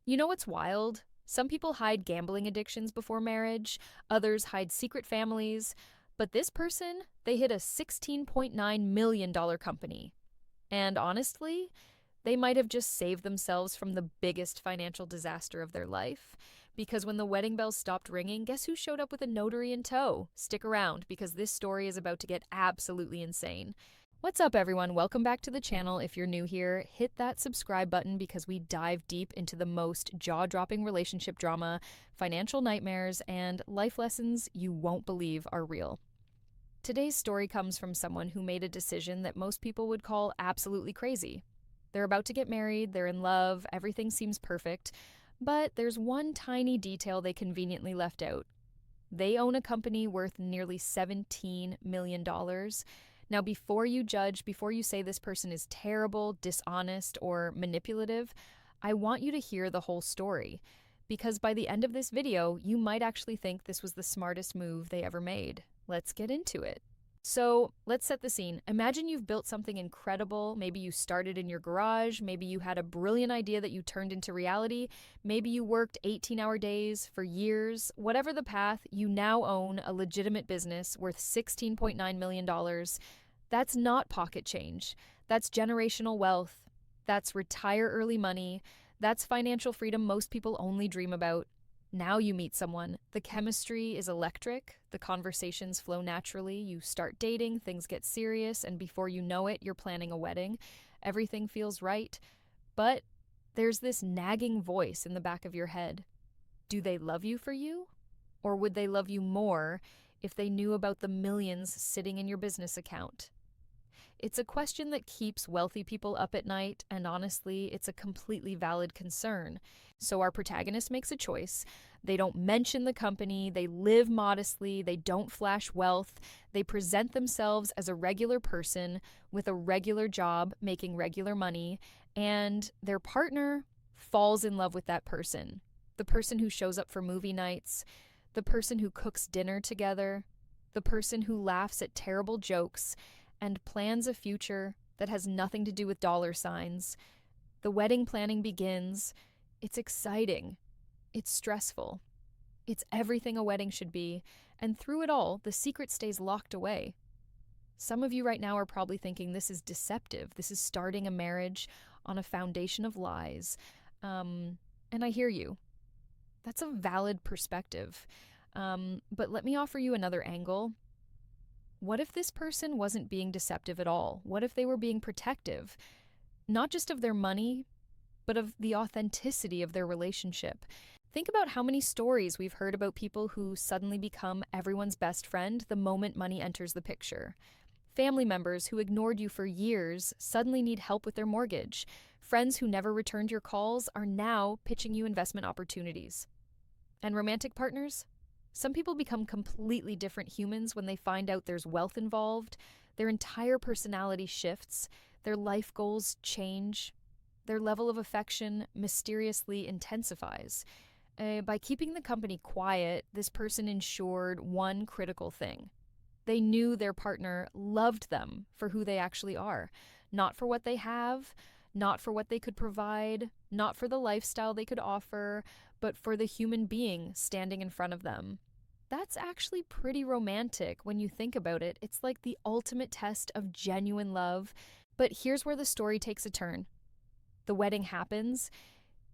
You know what's wild? Some people hide gambling addictions before marriage, others hide secret families, but this person, they hid a $16.9 million company. And honestly, they might have just saved themselves from the biggest financial disaster of their life. Because when the wedding bells stopped ringing, guess who showed up with a notary in tow? Stick around, because this story is about to get absolutely insane. What's up, everyone? Welcome back to the channel. If you're new here, hit that subscribe button because we dive deep into the most jaw-dropping relationship drama, financial nightmares, and life lessons you won't believe are real. Today's story comes from someone who made a decision that most people would call absolutely crazy. They're about to get married, they're in love, everything seems perfect, but there's one tiny detail they conveniently left out. They own a company worth nearly $17 million. Now, before you judge, before you say this person is terrible, dishonest, or manipulative, I want you to hear the whole story. Because by the end of this video, you might actually think this was the smartest move they ever made. Let's get into it. So let's set the scene. Imagine you've built something incredible. Maybe you started in your garage. Maybe you had a brilliant idea that you turned into reality. Maybe you worked 18-hour days for years. Whatever the path, you now own a legitimate business worth $16.9 million. That's not pocket change. That's generational wealth. That's retire early money. That's financial freedom most people only dream about. Now you meet someone. The chemistry is electric. The conversations flow naturally. You start dating, things get serious, and before you know it, you're planning a wedding. Everything feels right. But there's this nagging voice in the back of your head. Do they love you for you? Or would they love you more if they knew about the millions sitting in your business account? It's a question that keeps wealthy people up at night, and honestly, it's a completely valid concern. So our protagonist makes a choice. They don't mention the company, they live modestly, they don't flash wealth, they present themselves as a regular person with a regular job, making regular money, and their partner falls in love with that person. The person who shows up for movie nights, the person who cooks dinner together, the person who laughs at terrible jokes, and plans a future that has nothing to do with dollar signs. The wedding planning begins. It's exciting. It's stressful. It's everything a wedding should be, and through it all, the secret stays locked away. Some of you right now are probably thinking this is deceptive. This is starting a marriage on a foundation of lies. And I hear you. That's a valid perspective. But let me offer you another angle. What if this person wasn't being deceptive at all? What if they were being protective? Not just of their money, but of the authenticity of their relationship. Think about how many stories we've heard about people who suddenly become everyone's best friend the moment money enters the picture. Family members who ignored you for years suddenly need help with their mortgage. Friends who never returned your calls are now pitching you investment opportunities. And romantic partners? Some people become completely different humans when they find out there's wealth involved. Their entire personality shifts. Their life goals change. Their level of affection mysteriously intensifies. By keeping the company quiet, this person ensured one critical thing. They knew their partner loved them for who they actually are, not for what they have, not for what they could provide, not for the lifestyle they could offer, but for the human being standing in front of them. That's actually pretty romantic when you think about it. It's like the ultimate test of genuine love. But here's where the story takes a turn. The wedding happens.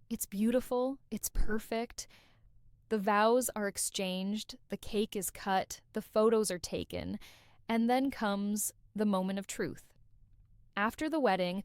It's beautiful. It's perfect. The vows are exchanged. The cake is cut. The photos are taken. And then comes the moment of truth. After the wedding,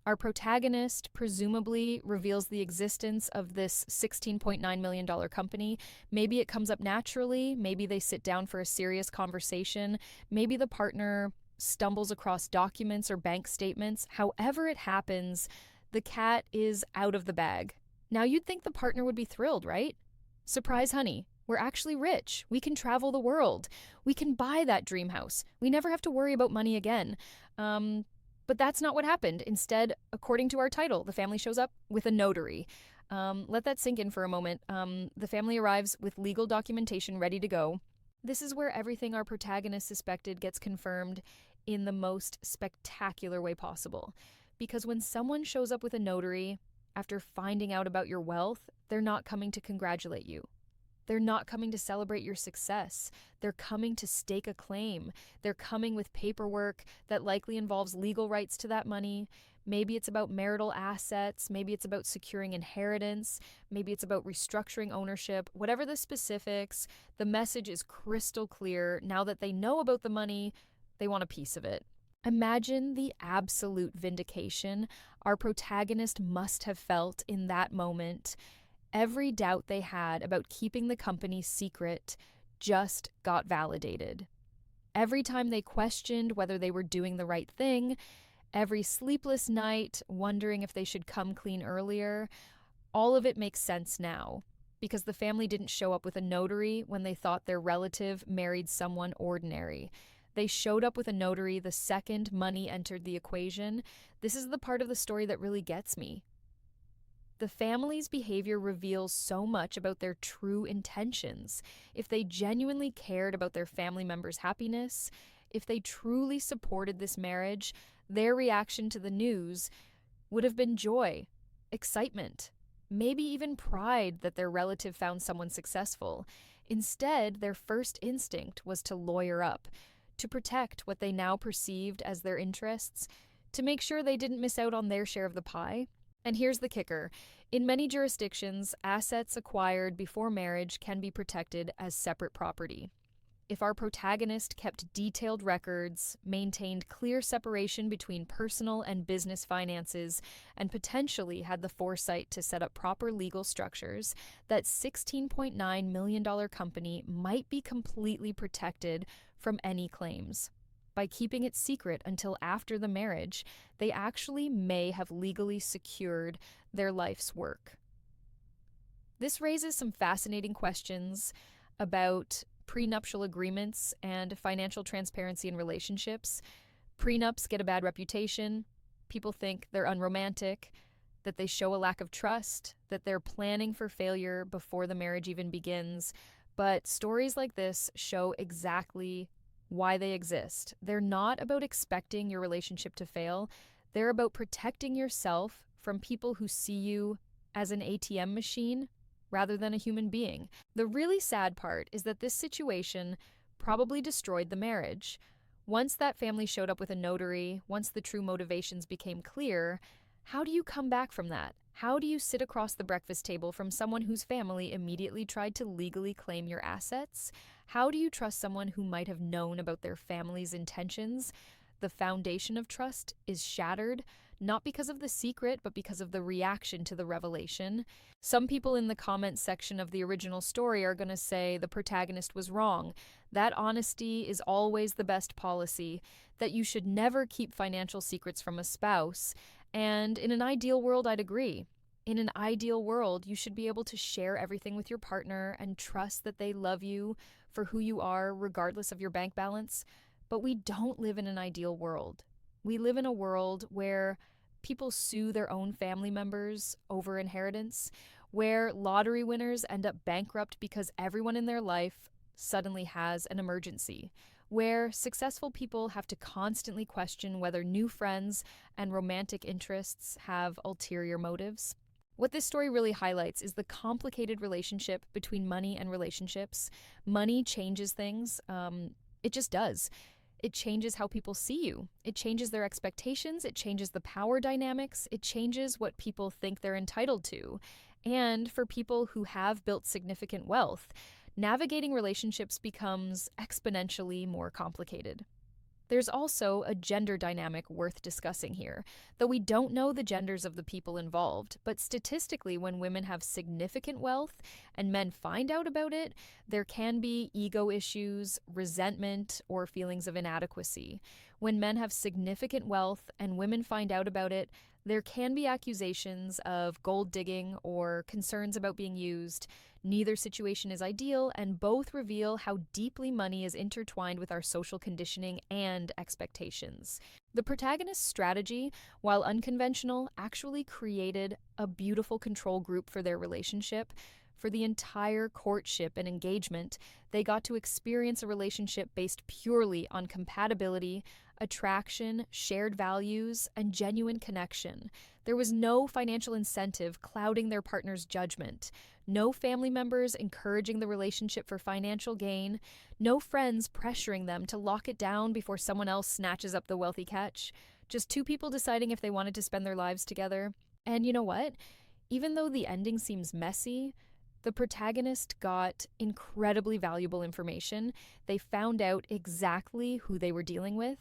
our protagonist presumably reveals the existence of this $16.9 million company. Maybe it comes up naturally. Maybe they sit down for a serious conversation. Maybe the partner stumbles across documents or bank statements. However it happens, the cat is out of the bag. Now you'd think the partner would be thrilled, right? Surprise, honey. We're actually rich. We can travel the world. We can buy that dream house. We never have to worry about money again. But that's not what happened. Instead, according to our title, the family shows up with a notary. Let that sink in for a moment. The family arrives with legal documentation ready to go. This is where everything our protagonist suspected gets confirmed in the most spectacular way possible. Because when someone shows up with a notary, after finding out about your wealth, they're not coming to congratulate you. They're not coming to celebrate your success. They're coming to stake a claim. They're coming with paperwork that likely involves legal rights to that money. Maybe it's about marital assets. Maybe it's about securing inheritance. Maybe it's about restructuring ownership. Whatever the specifics, the message is crystal clear. Now that they know about the money, they want a piece of it. Imagine the absolute vindication our protagonist must have felt in that moment. Every doubt they had about keeping the company secret just got validated. Every time they questioned whether they were doing the right thing, every sleepless night wondering if they should come clean earlier, all of it makes sense now. Because the family didn't show up with a notary when they thought their relative married someone ordinary. They showed up with a notary the second money entered the equation. This is the part of the story that really gets me. The family's behavior reveals so much about their true intentions. If they genuinely cared about their family members' happiness, if they truly supported this marriage, their reaction to the news would have been joy, excitement, maybe even pride that their relative found someone successful. Instead, their first instinct was to lawyer up, to protect what they now perceived as their interests, to make sure they didn't miss out on their share of the pie. And here's the kicker. In many jurisdictions, assets acquired before marriage can be protected as separate property. If our protagonist kept detailed records, maintained clear separation between personal and business finances, and potentially had the foresight to set up proper legal structures, that $16.9 million company might be completely protected from any claims. By keeping it secret until after the marriage, they actually may have legally secured their life's work. This raises some fascinating questions about prenuptial agreements and financial transparency in relationships. Prenups get a bad reputation. People think they're unromantic, that they show a lack of trust, that they're planning for failure before the marriage even begins. But stories like this show exactly why they exist. They're not about expecting your relationship to fail. They're about protecting yourself from people who see you as an ATM machine rather than a human being. The really sad part is that this situation probably destroyed the marriage. Once that family showed up with a notary, once the true motivations became clear, how do you come back from that? How do you sit across the breakfast table from someone whose family immediately tried to legally claim your assets? How do you trust someone who might have known about their family's intentions? The foundation of trust is shattered, not because of the secret, but because of the reaction to the revelation. Some people in the comments section of the original story are going to say the protagonist was wrong, that honesty is always the best policy, that you should never keep financial secrets from a spouse. And in an ideal world, I'd agree. In an ideal world, you should be able to share everything with your partner and trust that they love you for who you are, regardless of your bank balance. But we don't live in an ideal world. We live in a world where people sue their own family members over inheritance, where lottery winners end up bankrupt because everyone in their life suddenly has an emergency, where successful people have to constantly question whether new friends and romantic interests have ulterior motives. What this story really highlights is the complicated relationship between money and relationships. Money changes things. It just does. It changes how people see you. It changes their expectations. It changes the power dynamics. It changes what people think they're entitled to. And for people who have built significant wealth, navigating relationships becomes exponentially more complicated. There's also a gender dynamic worth discussing here, though we don't know the genders of the people involved. But statistically, when women have significant wealth and men find out about it, there can be ego issues, resentment, or feelings of inadequacy. When men have significant wealth and women find out about it, there can be accusations of gold digging or concerns about being used. Neither situation is ideal, and both reveal how deeply money is intertwined with our social conditioning and expectations. The protagonist's strategy, while unconventional, actually created a beautiful control group for their relationship. For the entire courtship and engagement, they got to experience a relationship based purely on compatibility, attraction, shared values, and genuine connection. There was no financial incentive clouding their partner's judgment, no family members encouraging the relationship for financial gain, no friends pressuring them to lock it down before someone else snatches up the wealthy catch. Just two people deciding if they wanted to spend their lives together. And you know what? Even though the ending seems messy, the protagonist got incredibly valuable information. They found out exactly who they were dealing with.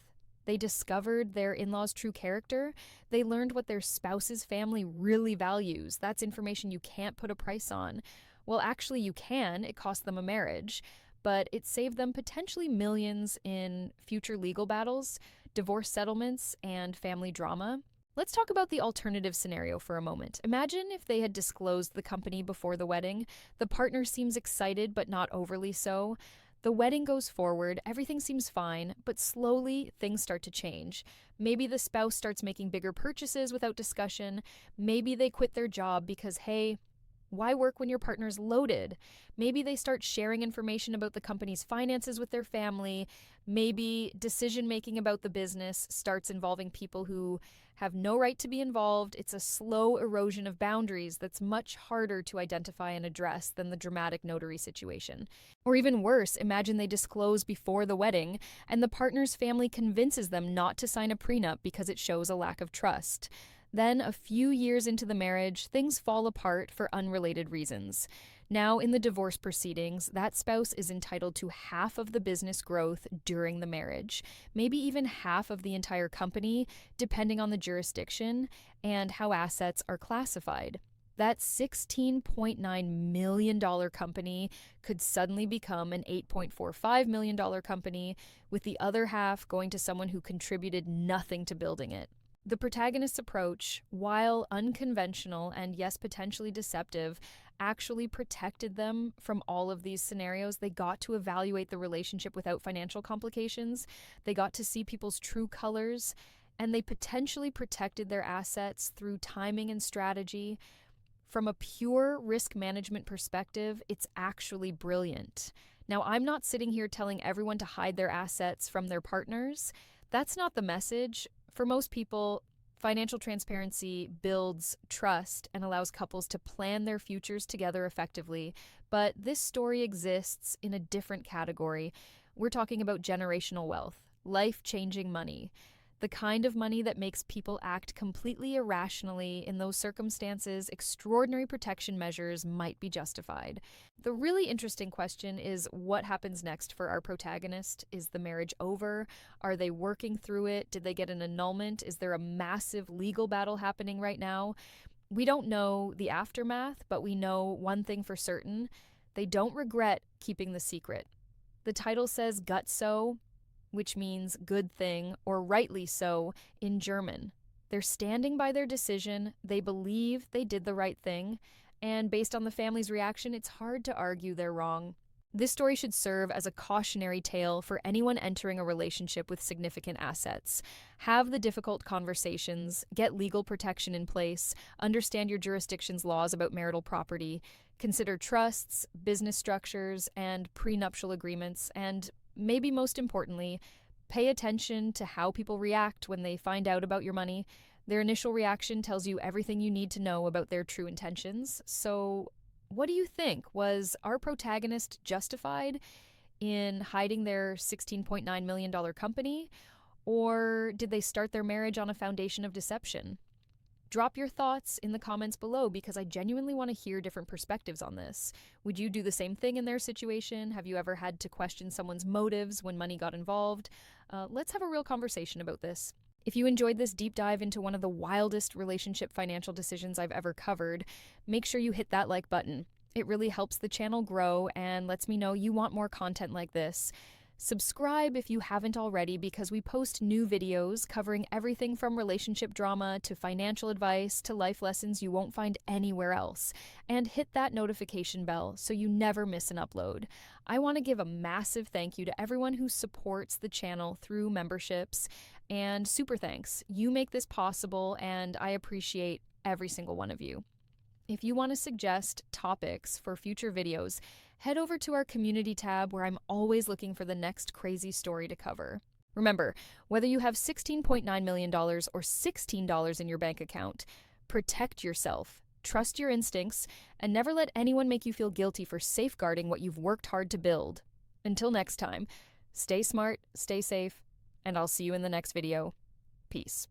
They discovered their in-law's true character. They learned what their spouse's family really values. That's information you can't put a price on. Well, actually, you can. It cost them a marriage. But it saved them potentially millions in future legal battles, divorce settlements, and family drama. Let's talk about the alternative scenario for a moment. Imagine if they had disclosed the company before the wedding. The partner seems excited, but not overly so. The wedding goes forward, everything seems fine, but slowly things start to change. Maybe the spouse starts making bigger purchases without discussion. Maybe they quit their job because, hey, why work when your partner's loaded? Maybe they start sharing information about the company's finances with their family. Maybe decision-making about the business starts involving people who have no right to be involved. It's a slow erosion of boundaries that's much harder to identify and address than the dramatic notary situation. Or even worse, imagine they disclose before the wedding and the partner's family convinces them not to sign a prenup because it shows a lack of trust. Then, a few years into the marriage, things fall apart for unrelated reasons. Now, in the divorce proceedings, that spouse is entitled to half of the business growth during the marriage, maybe even half of the entire company, depending on the jurisdiction and how assets are classified. That $16.9 million company could suddenly become an $8.45 million company, with the other half going to someone who contributed nothing to building it. The protagonist's approach, while unconventional and yes, potentially deceptive, actually protected them from all of these scenarios. They got to evaluate the relationship without financial complications. They got to see people's true colors, and they potentially protected their assets through timing and strategy. From a pure risk management perspective, it's actually brilliant. Now, I'm not sitting here telling everyone to hide their assets from their partners. That's not the message. For most people, financial transparency builds trust and allows couples to plan their futures together effectively. But this story exists in a different category. We're talking about generational wealth, life-changing money. The kind of money that makes people act completely irrationally. In those circumstances, extraordinary protection measures might be justified. The really interesting question is what happens next for our protagonist? Is the marriage over? Are they working through it? Did they get an annulment? Is there a massive legal battle happening right now? We don't know the aftermath, but we know one thing for certain. They don't regret keeping the secret. The title says gut so, which means good thing, or rightly so in German. They're standing by their decision, they believe they did the right thing, and based on the family's reaction, it's hard to argue they're wrong. This story should serve as a cautionary tale for anyone entering a relationship with significant assets. Have the difficult conversations, get legal protection in place, understand your jurisdiction's laws about marital property, consider trusts, business structures, and prenuptial agreements, and maybe most importantly, pay attention to how people react when they find out about your money. Their initial reaction tells you everything you need to know about their true intentions. So, what do you think? Was our protagonist justified in hiding their $16.9 million company? Or did they start their marriage on a foundation of deception? Drop your thoughts in the comments below because I genuinely want to hear different perspectives on this. Would you do the same thing in their situation? Have you ever had to question someone's motives when money got involved? Let's have a real conversation about this. If you enjoyed this deep dive into one of the wildest relationship financial decisions I've ever covered, make sure you hit that like button. It really helps the channel grow and lets me know you want more content like this. Subscribe if you haven't already because we post new videos covering everything from relationship drama to financial advice to life lessons you won't find anywhere else. And hit that notification bell so you never miss an upload. I want to give a massive thank you to everyone who supports the channel through memberships, and super thanks. You make this possible and I appreciate every single one of you. If you want to suggest topics for future videos, head over to our community tab where I'm always looking for the next crazy story to cover. Remember, whether you have $16.9 million or $16 in your bank account, protect yourself, trust your instincts, and never let anyone make you feel guilty for safeguarding what you've worked hard to build. Until next time, stay smart, stay safe, and I'll see you in the next video. Peace.